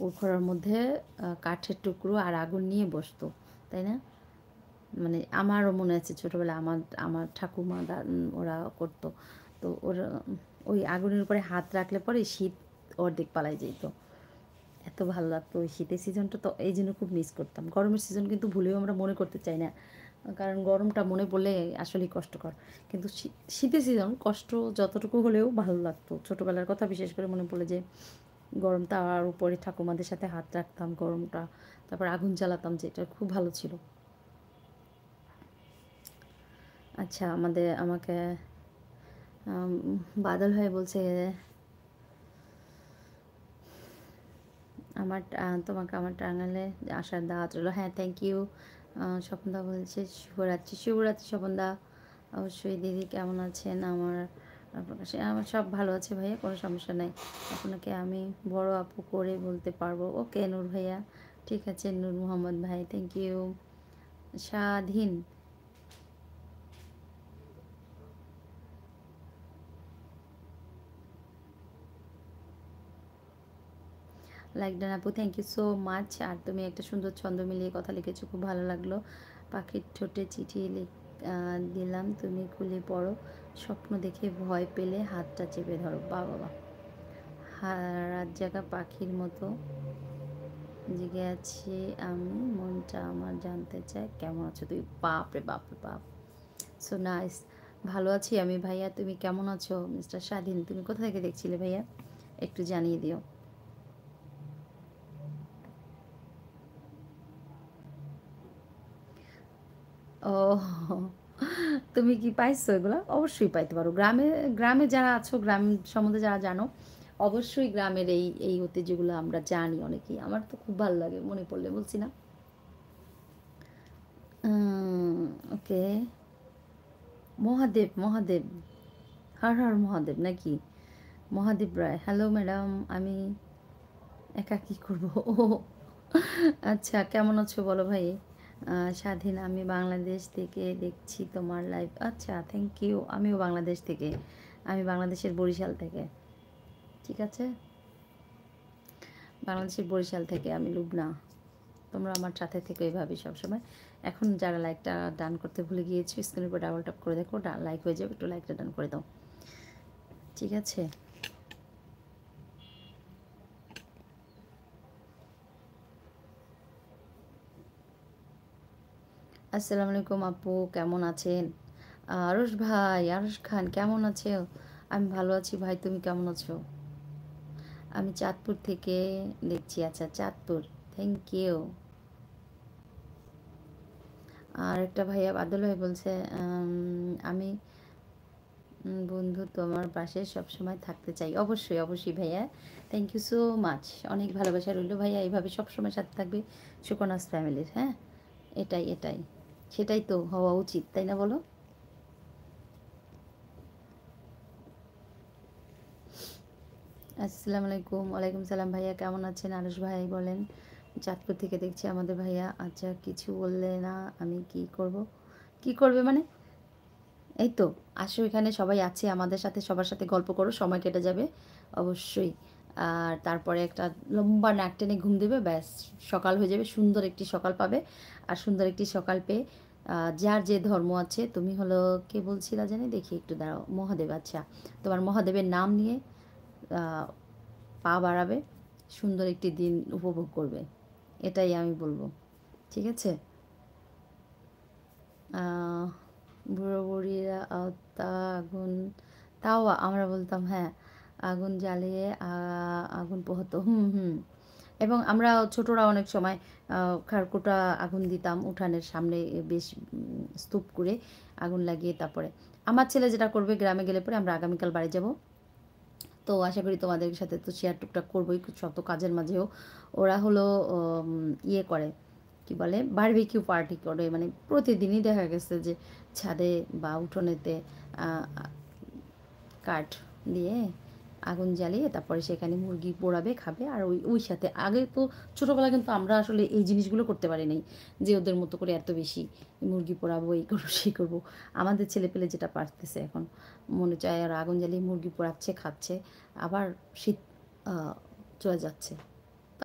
ওর ঘরের মধ্যে কাঠের টুকরো আর আগুন নিয়ে বসতো, তাই না? মানে আমারও মনে আছে ছোটোবেলায় আমার আমার ঠাকুমা ওরা করতো। তো ওরা ওই আগুনের উপরে হাত রাখলে পরে শীত অর্ধেক পালাই যেত। এত ভালো লাগতো ওই শীতের সিজনটা, তো এই জন্য খুব মিস করতাম। গরমের সিজন কিন্তু ভুলেও আমরা মনে করতে চাই না, কারণ গরমটা মনে পড়লে আসলেই কষ্টকর। কিন্তু শীতের সিজন কষ্ট যতটুকু হলেও ভালো লাগতো। ছোটোবেলার কথা বিশেষ করে মনে পড়লে যে গরমটা আর উপরে ঠাকুমাদের সাথে হাত রাখতাম গরমটা, তারপর আগুন জ্বালাতাম, যেটা খুব ভালো ছিল। আচ্ছা, আমাকে বাদল ভাই বলছে তোমাকে আমার টাঙ্গালে আসার দাওয়াত রইলো। হ্যাঁ, থ্যাংক ইউ। স্বপনদা বলছে শুভরাত্রি। শুভরাত্রি স্বপনদা। অবশ্যই দিদি কেমন আছেন? আমার সব ভালো আছে ভাইয়া, কোনো সমস্যা নাই। আপনাকে আমি বড় আপু করে বলতে পারবো। ওকে নূর ভাইয়া, ঠিক আছে নূর মোহাম্মদ ভাই, থ্যাংক ইউ। স্বাধীন লাইক ডান আপু, থ্যাংক ইউ সো মাচ। আর তুমি একটা সুন্দর ছন্দ মিলিয়ে কথা লিখেছো, খুব ভালো লাগলো। পাখির ঠোঁটে চিঠি দিলাম, তুমি খুলে পড়ো, স্বপ্ন দেখে ভয় পেলে হাতটা চেপে ধরো। বা বাবা, রাত জাগা পাখির মতো জেগে আছি আমি, মনটা আমার জানতে চায় কেমন আছো তুই। বাপ রে বাপ রে বাপ, সো নাইস। ভালো আছি আমি ভাইয়া, তুমি কেমন আছো? মিস্টার স্বাধীন, তুমি কোথা থেকে দেখছিলে ভাইয়া, একটু জানিয়ে দিও। ও, তুমি কি পাইছো এগুলো? অবশ্যই পাইতে পারো। গ্রামে গ্রামে যারা আছো, গ্রাম সম্বন্ধে যারা জানো, অবশ্যই গ্রামের এই এই ঐতিহ্যগুলো আমরা জানি অনেকেই। আমার তো খুব ভালো লাগে মনে পড়লে, বলছি না। ওকে, মহাদেব মহাদেব, হর হর মহাদেব নাকি? মহাদেব রায়, হ্যালো ম্যাডাম, আমি একা কী করবো? ও আচ্ছা, কেমন আছো বলো ভাই? স্বাধীন, আমি বাংলাদেশ থেকে দেখছি তোমার লাইভ। আচ্ছা, থ্যাংক ইউ। আমিও বাংলাদেশ থেকে, আমি বাংলাদেশের বরিশাল থেকে। ঠিক আছে, বাংলাদেশের বরিশাল থেকে আমি লুবনা। তোমরা আমার সাথে থেকে এইভাবেই সবসময়। এখন যারা লাইকটা ডান করতে ভুলে গিয়েছো, স্ক্রিনের উপর ডাবল ট্যাপ করে দেখো, লাইক হয়ে যাবে, একটু লাইকটা ডান করে দাও। ঠিক আছে, আসসালামু আলাইকুম আপু, কেমন আছেন? আরশ ভাই, আরশ খান, কেমন আছো? আমি ভালো আছি ভাই, তুমি কেমন আছো? আমি চাঁদপুর থেকে দেখছি। আচ্ছা, চাঁদপুর, থ্যাংক ইউ। আর একটা ভাইয়া বাদল ভাই বলছে আমি বন্ধু তোমার পাশে সবসময় থাকতে চাই। অবশ্যই অবশ্যই ভাইয়া, থ্যাংক ইউ সো মাচ। অনেক ভালোবাসা রইল ভাইয়া, এইভাবে সবসময় সাথে থাকবে সুকনাস ফ্যামিলির। হ্যাঁ, এটাই এটাই, সেটাই তো হওয়া উচিত, তাই না বলো? আসসালামু আলাইকুম। ওয়ালাইকুম সালাম ভাইয়া, কেমন আছেন? আরশ ভাই বলেন চাঁদপুর থেকে দেখছি আমাদের ভাইয়া। আচ্ছা, কিছু বললে না, আমি কি করব? কি করবে মানে? এই তো, আসো এখানে সবাই আছে আমাদের সাথে, সবার সাথে গল্প করো, সময় কেটে যাবে অবশ্যই। আর তারপরে একটা লম্বা নাক টেনে ঘুম দেবে, ব্যাস সকাল হয়ে যাবে, সুন্দর একটি সকাল পাবে। আর সুন্দর একটি সকাল পেয়ে যার যে ধর্ম আছে, তুমি হলো কে বলছিলা জানি, দেখি একটু দাঁড়াও, মহাদেব। আচ্ছা, তোমার মহাদেবের নাম নিয়ে আহ, পা বাড়াবে, সুন্দর একটি দিন উপভোগ করবে, এটাই আমি বলবো। ঠিক আছে। আহ, বুড়ো বুড়িরা তা আগুন, তাও আমরা বলতাম হ্যাঁ, আগুন জ্বালিয়ে আগুন পোহাতো। হুম হুম। এবং আমরা ছোটরা অনেক সময় খাড়কুটা আগুন দিতাম উঠানের সামনে, বেশ স্তূপ করে আগুন লাগিয়ে। তারপরে আমার ছেলে যেটা করবে, গ্রামে গেলে পরে আমরা আগামীকাল বাড়ি যাব, তো আশা করি তোমাদের সাথে তো শেয়ার টুকটাক করবোই শত কাজের মাঝেও। ওরা হলো ইয়ে করে, কি বলে, বারবিকিউ পার্টি করে, মানে প্রতিদিনই দেখা গেছে যে ছাদে বা উঠোনেতে আহ, কাঠ দিয়ে আগুন জ্বালিয়ে তারপরে সেখানে মুরগি পোড়াবে, খাবে। আর ওই ওই সাথে আগে তো ছোটোবেলায় কিন্তু আমরা আসলে এই জিনিসগুলো করতে পারি নাই, যে ওদের মতো করে এত বেশি মুরগি পোড়াবো, এই করবো সেই করবো। আমাদের ছেলেপেলে যেটা পারতেছে এখন, মনে চায় আর আগুন জ্বালিয়ে মুরগি পোড়াচ্ছে, খাচ্ছে। আবার শীত চলে যাচ্ছে,